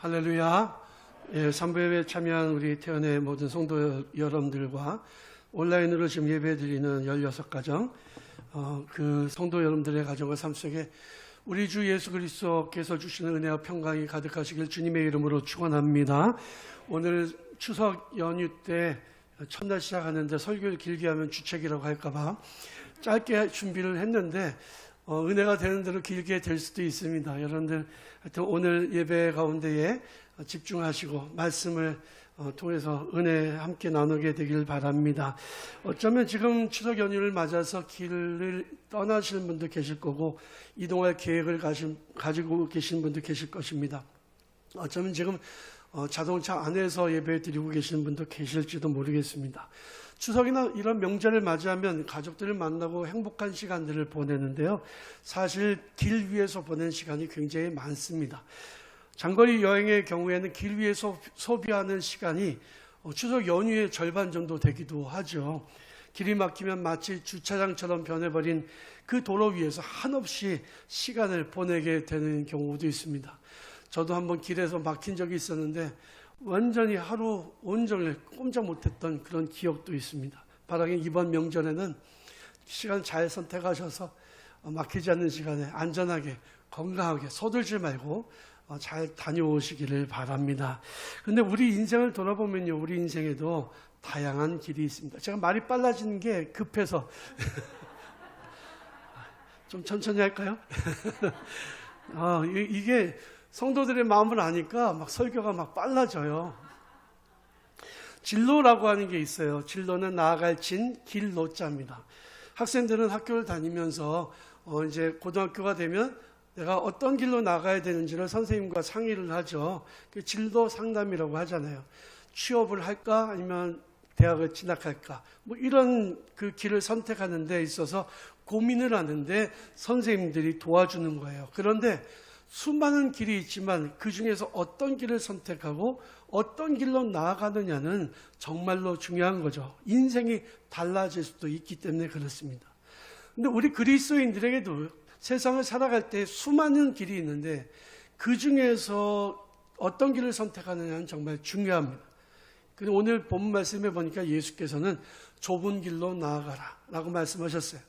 할렐루야. 예, 3부 예배에 참여한 우리 태연의 모든 성도 여러분들과 온라인으로 지금 예배드리는 16가정, 그 성도 여러분들의 가정과 삶 속에 우리 주 예수 그리스도께서 주시는 은혜와 평강이 가득하시길 주님의 이름으로 축원합니다. 오늘 추석 연휴 때 첫날 시작하는데 설교를 길게 하면 주책이라고 할까봐 짧게 준비를 했는데 은혜가 되는 대로 길게 될 수도 있습니다. 여러분들 하여튼 오늘 예배 가운데에 집중하시고 말씀을 통해서 은혜 함께 나누게 되길 바랍니다. 어쩌면 지금 추석 연휴를 맞아서 길을 떠나시는 분도 계실 거고 이동할 계획을 가지고 계신 분도 계실 것입니다. 어쩌면 지금 자동차 안에서 예배 드리고 계시는 분도 계실지도 모르겠습니다. 추석이나 이런 명절을 맞이하면 가족들을 만나고 행복한 시간들을 보내는데요. 사실 길 위에서 보낸 시간이 굉장히 많습니다. 장거리 여행의 경우에는 길 위에서 소비하는 시간이 추석 연휴의 절반 정도 되기도 하죠. 길이 막히면 마치 주차장처럼 변해버린 그 도로 위에서 한없이 시간을 보내게 되는 경우도 있습니다. 저도 한번 길에서 막힌 적이 있었는데 완전히 하루 온종일 꼼짝 못했던 그런 기억도 있습니다. 바라긴 이번 명절에는 시간 잘 선택하셔서 막히지 않는 시간에 안전하게 건강하게 서둘지 말고 잘 다녀오시기를 바랍니다. 그런데 우리 인생을 돌아보면요, 우리 인생에도 다양한 길이 있습니다. 제가 말이 빨라지는 게 급해서 좀 천천히 할까요? 이게 성도들의 마음을 아니까 막 설교가 막 빨라져요. 진로라고 하는 게 있어요. 진로는 나아갈 길로자입니다. 학생들은 학교를 다니면서 이제 고등학교가 되면 내가 어떤 길로 나가야 되는지를 선생님과 상의를 하죠. 그 진로 상담이라고 하잖아요. 취업을 할까 아니면 대학을 진학할까 뭐 이런 그 길을 선택하는 데 있어서 고민을 하는데 선생님들이 도와주는 거예요. 그런데 수많은 길이 있지만 그 중에서 어떤 길을 선택하고 어떤 길로 나아가느냐는 정말로 중요한 거죠. 인생이 달라질 수도 있기 때문에 그렇습니다. 근데 우리 그리스도인들에게도 세상을 살아갈 때 수많은 길이 있는데 그 중에서 어떤 길을 선택하느냐는 정말 중요합니다. 그리고 오늘 본문 말씀에 보니까 예수께서는 좁은 길로 나아가라 라고 말씀하셨어요.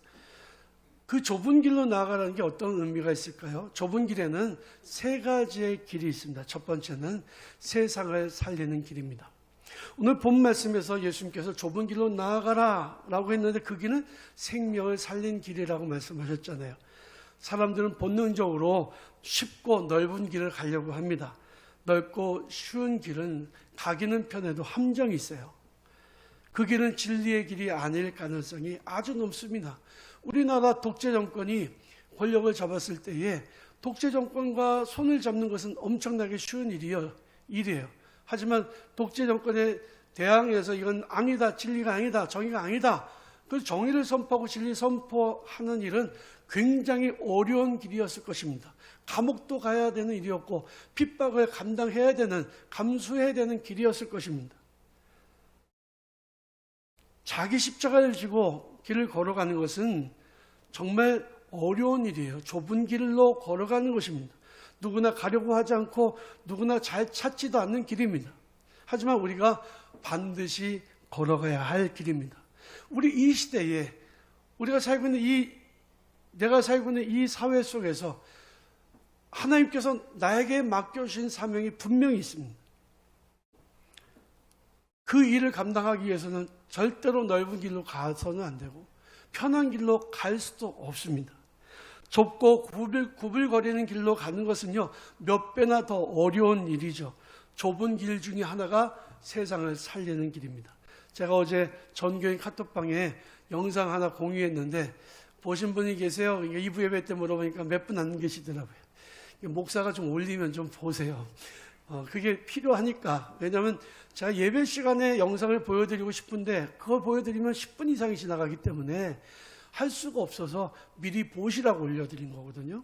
그 좁은 길로 나아가라는 게 어떤 의미가 있을까요? 좁은 길에는 세 가지의 길이 있습니다. 첫 번째는 세상을 살리는 길입니다. 오늘 본 말씀에서 예수님께서 좁은 길로 나아가라 라고 했는데 그 길은 생명을 살린 길이라고 말씀하셨잖아요. 사람들은 본능적으로 쉽고 넓은 길을 가려고 합니다. 넓고 쉬운 길은 가기는 편해도 함정이 있어요. 그 길은 진리의 길이 아닐 가능성이 아주 높습니다. 우리나라 독재 정권이 권력을 잡았을 때에 독재 정권과 손을 잡는 것은 엄청나게 쉬운 일이에요. 하지만 독재 정권에 대항해서 이건 아니다, 진리가 아니다, 정의가 아니다. 그래서 정의를 선포하고 진리 선포하는 일은 굉장히 어려운 길이었을 것입니다. 감옥도 가야 되는 일이었고 핍박을 감당해야 되는, 감수해야 되는 길이었을 것입니다. 자기 십자가를 지고 길을 걸어가는 것은 정말 어려운 일이에요. 좁은 길로 걸어가는 것입니다. 누구나 가려고 하지 않고 누구나 잘 찾지도 않는 길입니다. 하지만 우리가 반드시 걸어가야 할 길입니다. 우리 이 시대에 우리가 살고 있는 내가 살고 있는 이 사회 속에서 하나님께서 나에게 맡겨주신 사명이 분명히 있습니다. 그 일을 감당하기 위해서는 절대로 넓은 길로 가서는 안 되고 편한 길로 갈 수도 없습니다. 좁고 구불거리는 길로 가는 것은요, 몇 배나 더 어려운 일이죠. 좁은 길 중에 하나가 세상을 살리는 길입니다. 제가 어제 전교인 카톡방에 영상 하나 공유했는데 보신 분이 계세요? 2부 예배 때 물어보니까 몇 분 안 계시더라고요. 목사가 좀 올리면 좀 보세요. 그게 필요하니까. 왜냐하면 제가 예배 시간에 영상을 보여드리고 싶은데 그걸 보여드리면 10분 이상이 지나가기 때문에 할 수가 없어서 미리 보시라고 올려드린 거거든요.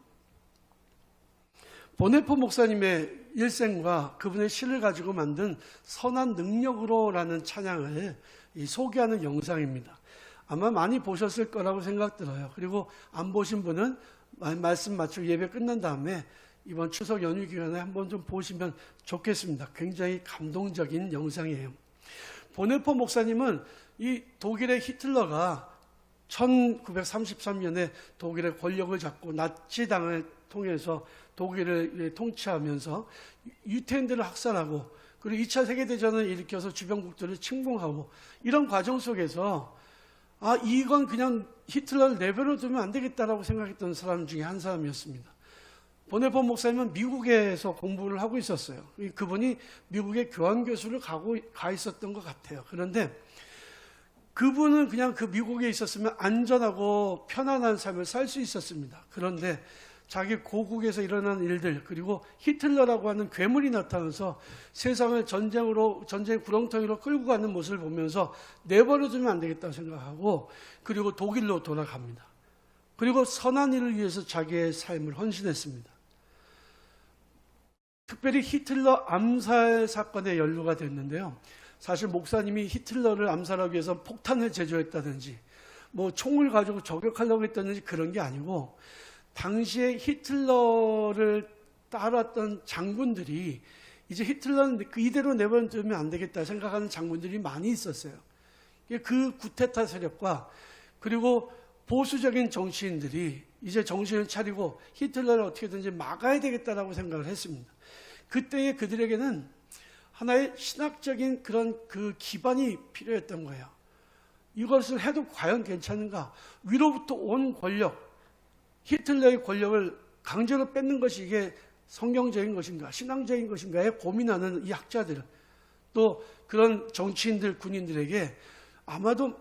보네포 목사님의 일생과 그분의 시를 가지고 만든 선한 능력으로라는 찬양을 소개하는 영상입니다. 아마 많이 보셨을 거라고 생각 들어요. 그리고 안 보신 분은 말씀 마치고 예배 끝난 다음에 이번 추석 연휴 기간에 한번 좀 보시면 좋겠습니다. 굉장히 감동적인 영상이에요. 보네포 목사님은 이 독일의 히틀러가 1933년에 독일의 권력을 잡고 나치당을 통해서 독일을 통치하면서 유태인들을 학살하고 그리고 2차 세계대전을 일으켜서 주변국들을 침공하고 이런 과정 속에서 이건 그냥 히틀러를 내버려 두면 안 되겠다라고 생각했던 사람 중에 한 사람이었습니다. 보네포 목사님은 미국에서 공부를 하고 있었어요. 그분이 미국의 교환교수를 가 있었던 것 같아요. 그런데 그분은 그냥 그 미국에 있었으면 안전하고 편안한 삶을 살 수 있었습니다. 그런데 자기 고국에서 일어난 일들, 그리고 히틀러라고 하는 괴물이 나타나서 세상을 전쟁의 구렁텅이로 끌고 가는 모습을 보면서 내버려두면 안 되겠다고 생각하고, 그리고 독일로 돌아갑니다. 그리고 선한 일을 위해서 자기의 삶을 헌신했습니다. 특별히 히틀러 암살 사건에 연루가 됐는데요. 사실 목사님이 히틀러를 암살하기 위해서 폭탄을 제조했다든지 총을 가지고 저격하려고 했다든지 그런 게 아니고, 당시에 히틀러를 따랐던 장군들이 이제 히틀러는 이대로 내버려두면 안 되겠다 생각하는 장군들이 많이 있었어요. 그 구테타 세력과 그리고 보수적인 정치인들이 이제 정신을 차리고 히틀러를 어떻게든지 막아야 되겠다라고 생각을 했습니다. 그때의 그들에게는 하나의 신학적인 그런 그 기반이 필요했던 거예요. 이것을 해도 과연 괜찮은가? 위로부터 온 권력, 히틀러의 권력을 강제로 뺏는 것이 이게 성경적인 것인가, 신앙적인 것인가에 고민하는 이 학자들, 또 그런 정치인들, 군인들에게 아마도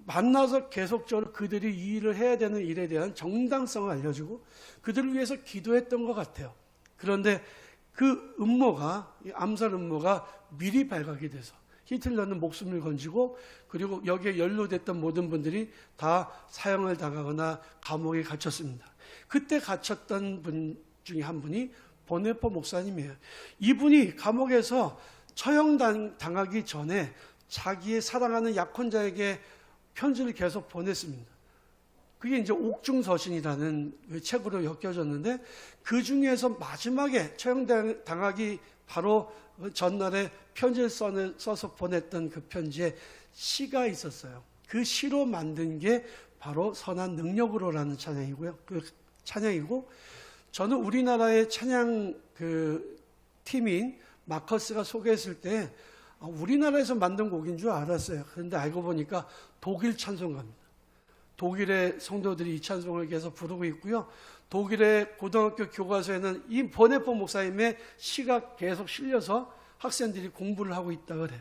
만나서 계속적으로 그들이 이 일을 해야 되는 일에 대한 정당성을 알려주고 그들을 위해서 기도했던 것 같아요. 그런데 그 음모가, 암살 음모가 미리 발각이 돼서 히틀러는 목숨을 건지고, 그리고 여기에 연루됐던 모든 분들이 다 사형을 당하거나 감옥에 갇혔습니다. 그때 갇혔던 분 중에 한 분이 보네포 목사님이에요. 이분이 감옥에서 처형당하기 전에 자기의 사랑하는 약혼자에게 편지를 계속 보냈습니다. 그게 이제 옥중서신이라는 책으로 엮여졌는데, 그 중에서 마지막에 처형당하기 바로 전날에 편지를 써서 보냈던 그 편지에 시가 있었어요. 그 시로 만든 게 바로 선한 능력으로라는 찬양이고요. 그 찬양이고, 저는 우리나라의 찬양 팀인 마커스가 소개했을 때 우리나라에서 만든 곡인 줄 알았어요. 그런데 알고 보니까 독일 찬송가입니다. 독일의 성도들이 이 찬송을 계속 부르고 있고요. 독일의 고등학교 교과서에는 이 보네포 목사님의 시가 계속 실려서 학생들이 공부를 하고 있다고 그래요.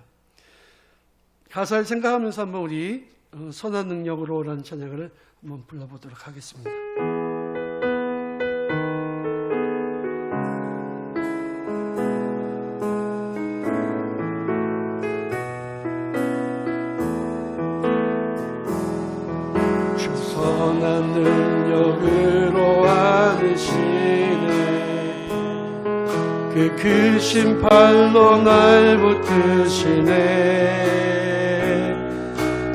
가사를 생각하면서 한번 우리 선한 능력으로라는 찬양을 한번 불러보도록 하겠습니다. 선한 능력으로 안으시네, 그 크신 팔로 날 붙드시네.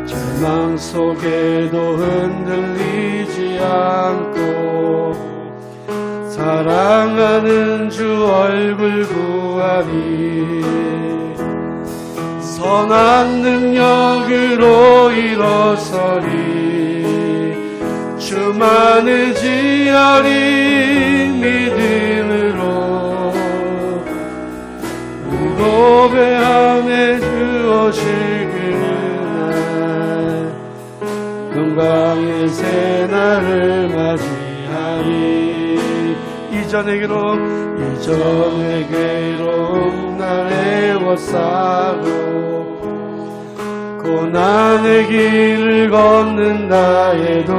절망 속에도 흔들리지 않고 사랑하는 주 얼굴 구하리. 선한 능력으로 일어서리. 주만 의지하리. 믿음으로 무겁의 안에 주어질 그날 영광의 새날을 맞이하리. 이전의 괴로움 날 애워싸고 고난의 길을 걷는다 해도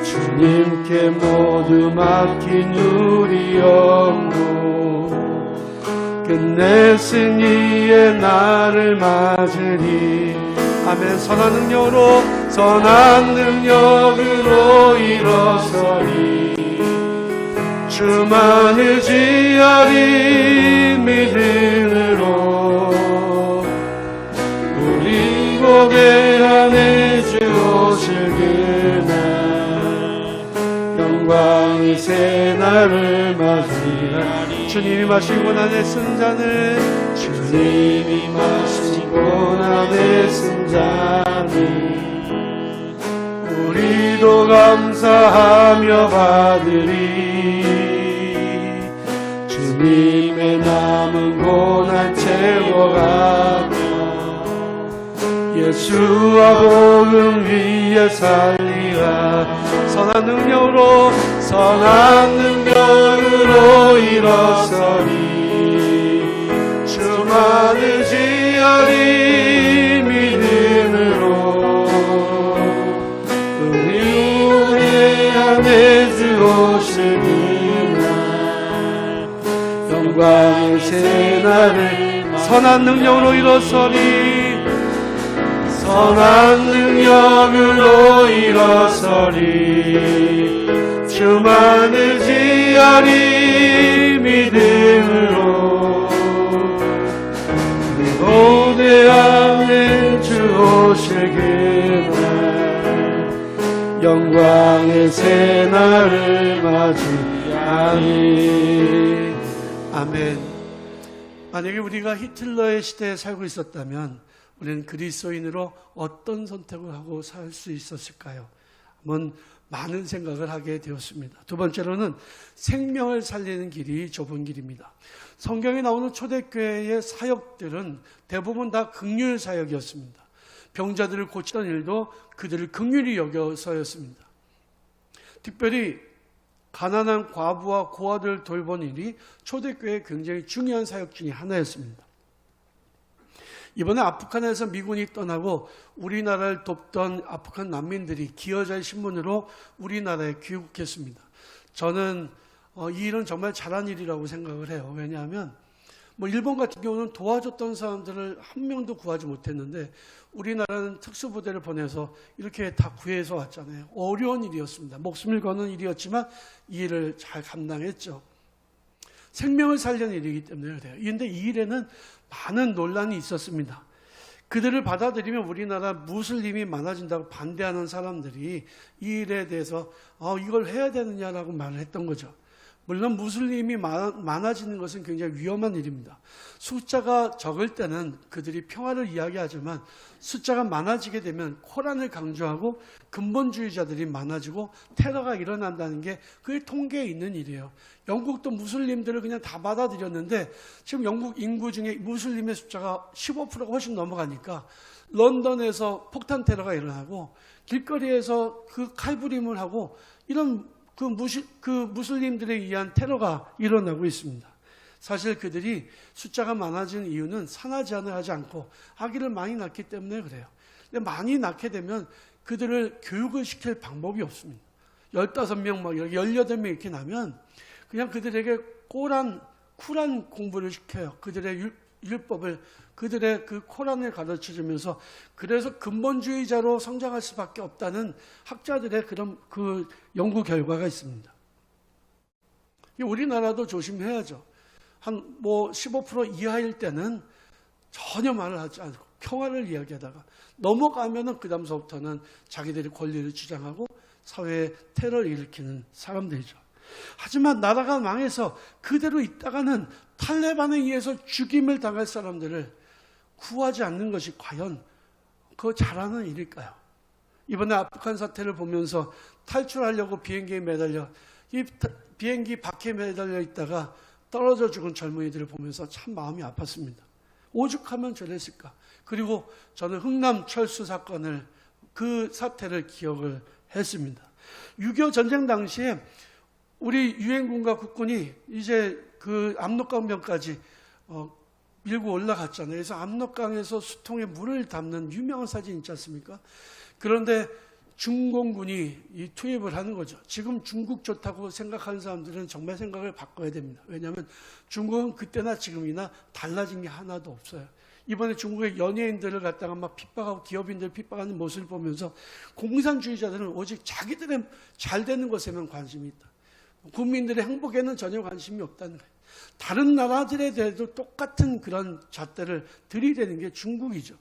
주님께 모두 맡긴 우리 영혼 끝냈으니 이에 나를 맞으리. 아멘. 선한 능력으로 일어서리. 주만 의지하리. 믿음으로 우리 고개 안에 주 오실 그날 영광이 새날을 맞이하리. 주님이 마시고 나의 쓴잔을, 주님이 마시고 나의 쓴잔을 우리도 감사하며 받으리. 주님의 남은 고난 채워가며 예수와 복음 위에 살리라. 선한 능력으로 일어서리. 주만을 지으리 믿음으로. 우리 안에 들어오실 그날 영광의 새날을 선한 능력으로 일어서리. 선한 능력으로 일어서리. 주만을 지으리 믿음으로. 그리고 내 안에 주 오실 그날 영광의 새날을 맞이하리. 아멘. 만약에 우리가 히틀러의 시대에 살고 있었다면 우리는 그리스도인으로 어떤 선택을 하고 살 수 있었을까요? 한번 많은 생각을 하게 되었습니다. 두 번째로는 생명을 살리는 길이 좁은 길입니다. 성경에 나오는 초대교회의 사역들은 대부분 다 긍휼 사역이었습니다. 병자들을 고치던 일도 그들을 긍휼히 여겨서였습니다. 특별히 가난한 과부와 고아들을 돌본 일이 초대교회의 굉장히 중요한 사역 중에 하나였습니다. 이번에 아프간에서 미군이 떠나고 우리나라를 돕던 아프간 난민들이 기여자의 신분으로 우리나라에 귀국했습니다. 저는 이 일은 정말 잘한 일이라고 생각을 해요. 왜냐하면 일본 같은 경우는 도와줬던 사람들을 한 명도 구하지 못했는데 우리나라는 특수부대를 보내서 이렇게 다 구해서 왔잖아요. 어려운 일이었습니다. 목숨을 거는 일이었지만 이 일을 잘 감당했죠. 생명을 살리는 일이기 때문에 그래요. 그런데 이 일에는 많은 논란이 있었습니다. 그들을 받아들이면 우리나라 무슬림이 많아진다고 반대하는 사람들이 이 일에 대해서 이걸 해야 되느냐라고 말을 했던 거죠. 물론 무슬림이 많아지는 것은 굉장히 위험한 일입니다. 숫자가 적을 때는 그들이 평화를 이야기하지만 숫자가 많아지게 되면 코란을 강조하고 근본주의자들이 많아지고 테러가 일어난다는 게 그게 통계에 있는 일이에요. 영국도 무슬림들을 그냥 다 받아들였는데 지금 영국 인구 중에 무슬림의 숫자가 15%가 훨씬 넘어가니까 런던에서 폭탄 테러가 일어나고 길거리에서 그 칼부림을 하고 이런 그 무슬림들에 의한 테러가 일어나고 있습니다. 사실 그들이 숫자가 많아지는 이유는 산화제한을 하지 않고 아기를 많이 낳기 때문에 그래요. 근데 많이 낳게 되면 그들을 교육을 시킬 방법이 없습니다. 15명, 18명 이렇게 나면 그냥 그들에게 쿨한 공부를 시켜요. 그들의 율법을, 그들의 그 코란을 가르쳐주면서 그래서 근본주의자로 성장할 수밖에 없다는 학자들의 그런 그 연구 결과가 있습니다. 우리나라도 조심해야죠. 한 15% 이하일 때는 전혀 말을 하지 않고 평화를 이야기하다가 넘어가면은 그 다음서부터는 자기들이 권리를 주장하고 사회에 테러를 일으키는 사람들이죠. 하지만 나라가 망해서 그대로 있다가는 탈레반에 의해서 죽임을 당할 사람들을 구하지 않는 것이 과연 그 잘하는 일일까요? 이번에 아프간 사태를 보면서 탈출하려고 비행기에 매달려 이 비행기 바퀴에 매달려 있다가 떨어져 죽은 젊은이들을 보면서 참 마음이 아팠습니다. 오죽하면 저랬을까? 그리고 저는 흥남 철수 사건을 그 사태를 기억을 했습니다. 6.25 전쟁 당시에 우리 유엔군과 국군이 이제 그 압록강변까지 밀고 올라갔잖아요. 그래서 압록강에서 수통에 물을 담는 유명한 사진 있지 않습니까? 그런데 중공군이 이 투입을 하는 거죠. 지금 중국 좋다고 생각하는 사람들은 정말 생각을 바꿔야 됩니다. 왜냐하면 중국은 그때나 지금이나 달라진 게 하나도 없어요. 이번에 중국의 연예인들을 갖다가 막 핍박하고 기업인들 핍박하는 모습을 보면서 공산주의자들은 오직 자기들의 잘 되는 것에만 관심이 있다. 국민들의 행복에는 전혀 관심이 없다는 거예요. 다른 나라들에 대해서 똑같은 그런 잣대를 들이대는 게 중국이죠.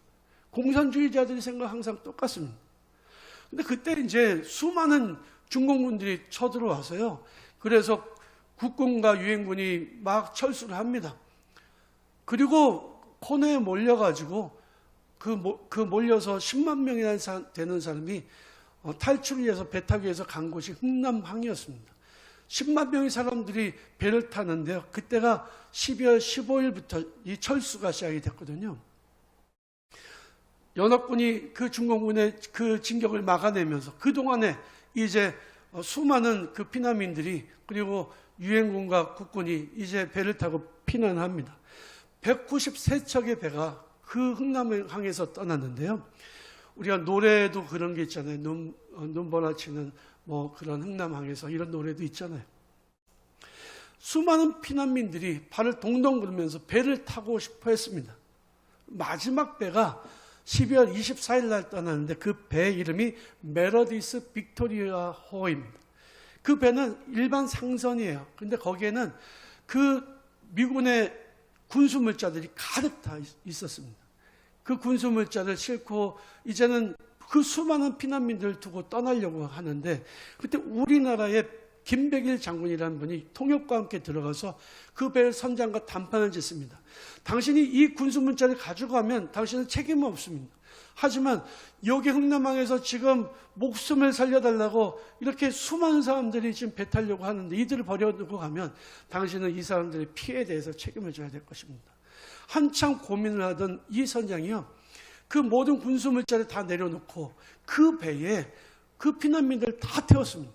공산주의자들의 생각 항상 똑같습니다. 근데 그때 이제 수많은 중공군들이 쳐들어와서요. 그래서 국군과 유엔군이 막 철수를 합니다. 그리고 코너에 몰려가지고 그 몰려서 10만 명이나 되는 사람이 탈출을 위해서 배 타기 위해서 간 곳이 흥남항이었습니다. 10만 명의 사람들이 배를 타는데요. 그때가 12월 15일부터 이 철수가 시작이 됐거든요. 연합군이 그 중공군의 그 진격을 막아내면서 그동안에 이제 수많은 그 피난민들이 그리고 유엔군과 국군이 이제 배를 타고 피난합니다. 193척의 배가 그 흥남항에서 떠났는데요. 우리가 노래도 그런 게 있잖아요. 눈보라치는 뭐 그런 흥남항에서 이런 노래도 있잖아요. 수많은 피난민들이 발을 동동 구르면서 배를 타고 싶어 했습니다. 마지막 배가 12월 24일 날 떠나는데 그 배 이름이 메러디스 빅토리아 호입니다. 그 배는 일반 상선이에요. 그런데 거기에는 그 미군의 군수물자들이 가득 다 있었습니다. 그 군수물자를 싣고 이제는 그 수많은 피난민들을 두고 떠나려고 하는데 그때 우리나라의 김백일 장군이라는 분이 통역과 함께 들어가서 그 배의 선장과談판을 짓습니다. 당신이 이 군수물자를 가져가면 당신은 책임은 없습니다. 하지만 여기 흥남항에서 지금 목숨을 살려달라고 이렇게 수많은 사람들이 지금 배 타려고 하는데 이들을 버려두고 가면 당신은 이 사람들의 피해에 대해서 책임을 져야 될 것입니다. 한참 고민을 하던 이 선장이요. 그 모든 군수물자를 다 내려놓고 그 배에 그 피난민들을 다 태웠습니다.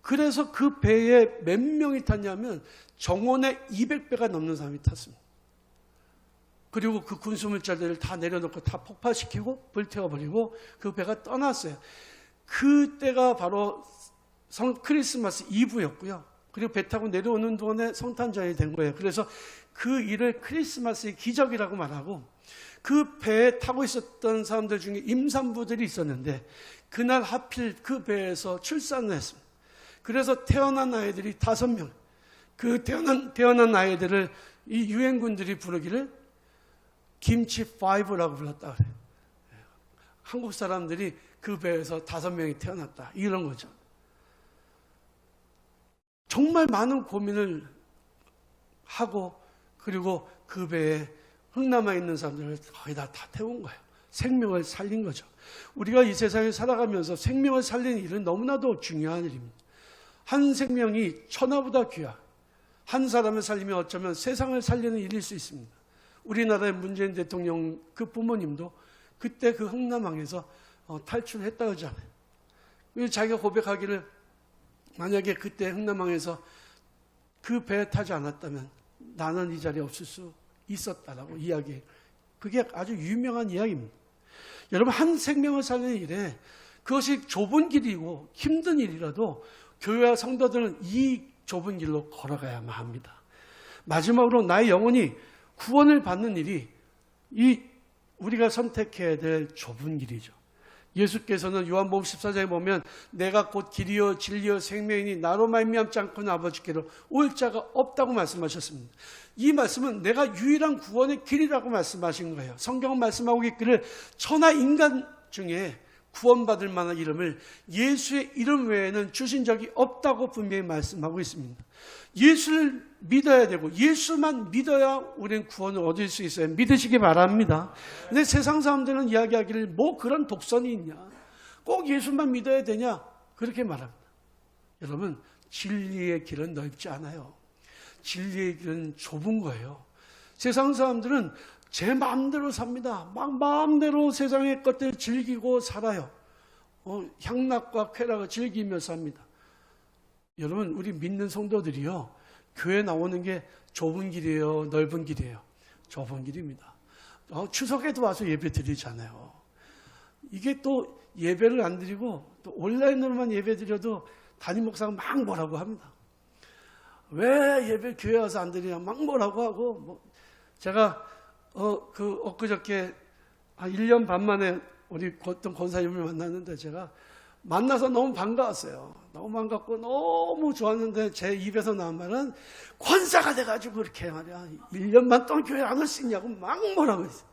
그래서 그 배에 몇 명이 탔냐면 정원에 200배가 넘는 사람이 탔습니다. 그리고 그 군수물자들을 다 내려놓고 다 폭파시키고 불태워버리고 그 배가 떠났어요. 그때가 바로 크리스마스 이브였고요. 그리고 배 타고 내려오는 동안에 성탄절이 된 거예요. 그래서 그 일을 크리스마스의 기적이라고 말하고 그 배에 타고 있었던 사람들 중에 임산부들이 있었는데 그날 하필 그 배에서 출산을 했습니다. 그래서 태어난 아이들이 5명. 그 태어난 아이들을 이 유엔군들이 부르기를 김치5라고 불렀다 그래요. 한국 사람들이 그 배에서 5명이 태어났다. 이런 거죠. 정말 많은 고민을 하고 그리고 그 배에 흥남에 있는 사람들을 거의 다 태운 거예요. 생명을 살린 거죠. 우리가 이 세상에 살아가면서 생명을 살리는 일은 너무나도 중요한 일입니다. 한 생명이 천하보다 귀하. 한 사람을 살리면 어쩌면 세상을 살리는 일일 수 있습니다. 우리나라의 문재인 대통령 그 부모님도 그때 그 흥남항에서 탈출했다 그러잖아요. 자기가 고백하기를 만약에 그때 흥남항에서 그 배에 타지 않았다면 나는 이 자리에 없을 수 있었다라고 이야기해요. 그게 아주 유명한 이야기입니다. 여러분 한 생명을 살리는 일에 그것이 좁은 길이고 힘든 일이라도 교회와 성도들은 이 좁은 길로 걸어가야만 합니다. 마지막으로 나의 영혼이 구원을 받는 일이 이 우리가 선택해야 될 좁은 길이죠. 예수께서는 요한복음 14장에 보면 내가 곧 길이요 진리요 생명이니 나로 말미암지 않고는 아버지께로 올 자가 없다고 말씀하셨습니다. 이 말씀은 내가 유일한 구원의 길이라고 말씀하신 거예요. 성경은 말씀하고 있기를 천하 인간 중에 구원받을 만한 이름을 예수의 이름 외에는 주신 적이 없다고 분명히 말씀하고 있습니다. 예수를 믿어야 되고 예수만 믿어야 우리는 구원을 얻을 수 있어요. 믿으시기 바랍니다. 근데 세상 사람들은 이야기하기를 뭐 그런 독선이 있냐, 꼭 예수만 믿어야 되냐, 그렇게 말합니다. 여러분 진리의 길은 넓지 않아요. 진리의 길은 좁은 거예요. 세상 사람들은 제 마음대로 삽니다. 막 마음대로 세상의 것들을 즐기고 살아요. 향락과 쾌락을 즐기며 삽니다. 여러분 우리 믿는 성도들이요 교회 나오는 게 좁은 길이에요, 넓은 길이에요? 좁은 길입니다. 추석에도 와서 예배 드리잖아요. 이게 또 예배를 안 드리고 또 온라인으로만 예배 드려도 담임 목사가 막 뭐라고 합니다. 왜 예배 교회 와서 안 드리냐 막 뭐라고 하고 제가 엊그저께 한 1년 반 만에 우리 어떤 권사님을 만났는데 제가 만나서 너무 반가웠어요. 너무 반갑고 너무 좋았는데 제 입에서 나온 말은 권사가 돼가지고 그렇게 말이야 1년만 동안 교회 안 올 수 있냐고 막 뭐라고 했어요.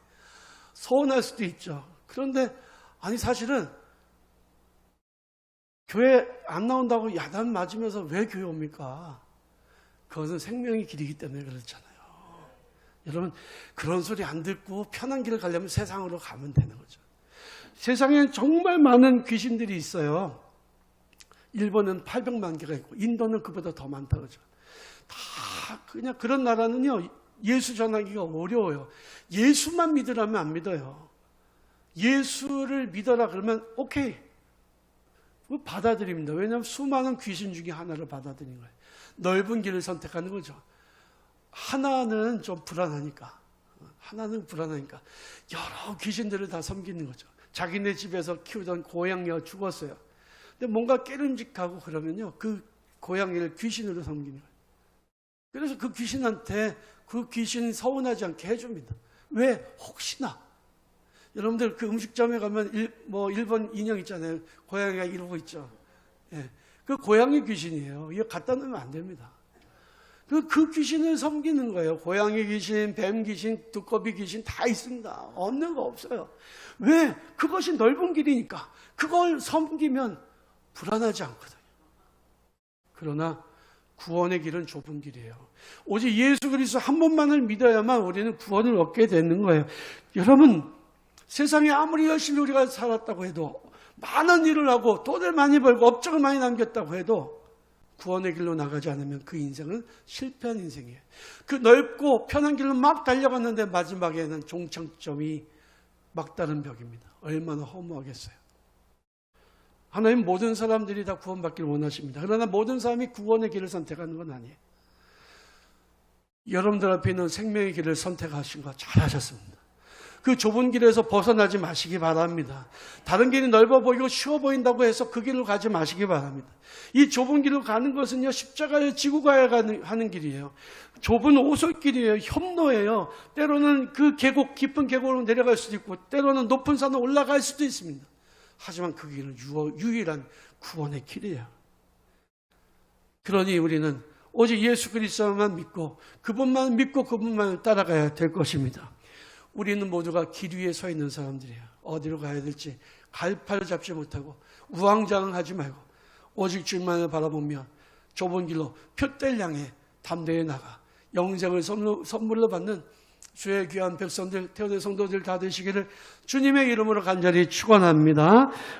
서운할 수도 있죠. 그런데 아니 사실은 교회 안 나온다고 야단 맞으면서 왜 교회 옵니까? 그것은 생명의 길이기 때문에 그렇잖아요. 여러분, 그런 소리 안 듣고 편한 길을 가려면 세상으로 가면 되는 거죠. 세상엔 정말 많은 귀신들이 있어요. 일본은 800만 개가 있고 인도는 그보다 더 많다 그러죠. 다 그냥 그런 나라는요, 예수 전하기가 어려워요. 예수만 믿으라면 안 믿어요. 예수를 믿어라 그러면 오케이, 받아들입니다. 왜냐하면 수많은 귀신 중에 하나를 받아들인 거예요. 넓은 길을 선택하는 거죠. 하나는 좀 불안하니까, 여러 귀신들을 다 섬기는 거죠. 자기네 집에서 키우던 고양이가 죽었어요. 근데 뭔가 깨름직하고 그러면요, 그 고양이를 귀신으로 섬기는 거예요. 그래서 그 귀신한테 그 귀신이 서운하지 않게 해줍니다. 왜? 혹시나. 여러분들 그 음식점에 가면 일본 인형 있잖아요. 고양이가 이러고 있죠. 예. 그 고양이 귀신이에요. 이거 갖다 놓으면 안 됩니다. 그 귀신을 섬기는 거예요. 고양이 귀신, 뱀 귀신, 두꺼비 귀신 다 있습니다. 없는 거 없어요. 왜? 그것이 넓은 길이니까. 그걸 섬기면 불안하지 않거든요. 그러나 구원의 길은 좁은 길이에요. 오직 예수 그리스도 한 분만을 믿어야만 우리는 구원을 얻게 되는 거예요. 여러분, 세상에 아무리 열심히 우리가 살았다고 해도, 많은 일을 하고 돈을 많이 벌고 업적을 많이 남겼다고 해도 구원의 길로 나가지 않으면 그 인생은 실패한 인생이에요. 그 넓고 편한 길로 막 달려갔는데 마지막에는 종착점이 막다른 벽입니다. 얼마나 허무하겠어요. 하나님 모든 사람들이 다 구원받기를 원하십니다. 그러나 모든 사람이 구원의 길을 선택하는 건 아니에요. 여러분들 앞에 있는 생명의 길을 선택하신 거 잘하셨습니다. 그 좁은 길에서 벗어나지 마시기 바랍니다. 다른 길이 넓어 보이고 쉬워 보인다고 해서 그 길로 가지 마시기 바랍니다. 이 좁은 길로 가는 것은요, 십자가를 지고 가야 하는 길이에요. 좁은 오솔길이에요. 협로예요. 때로는 그 계곡, 깊은 계곡으로 내려갈 수도 있고 때로는 높은 산으로 올라갈 수도 있습니다. 하지만 그 길은 유일한 구원의 길이에요. 그러니 우리는 오직 예수 그리스도만 믿고 그분만을 따라가야 될 것입니다. 우리는 모두가 길 위에 서 있는 사람들이에요. 어디로 가야 될지 갈팔을 잡지 못하고 우왕좌왕하지 말고 오직 주님만을 바라보며 좁은 길로 표대를 향해 담대히 나가 영생을 선물로 받는 주의 귀한 백성들, 태어난 성도들 다 되시기를 주님의 이름으로 간절히 축원합니다.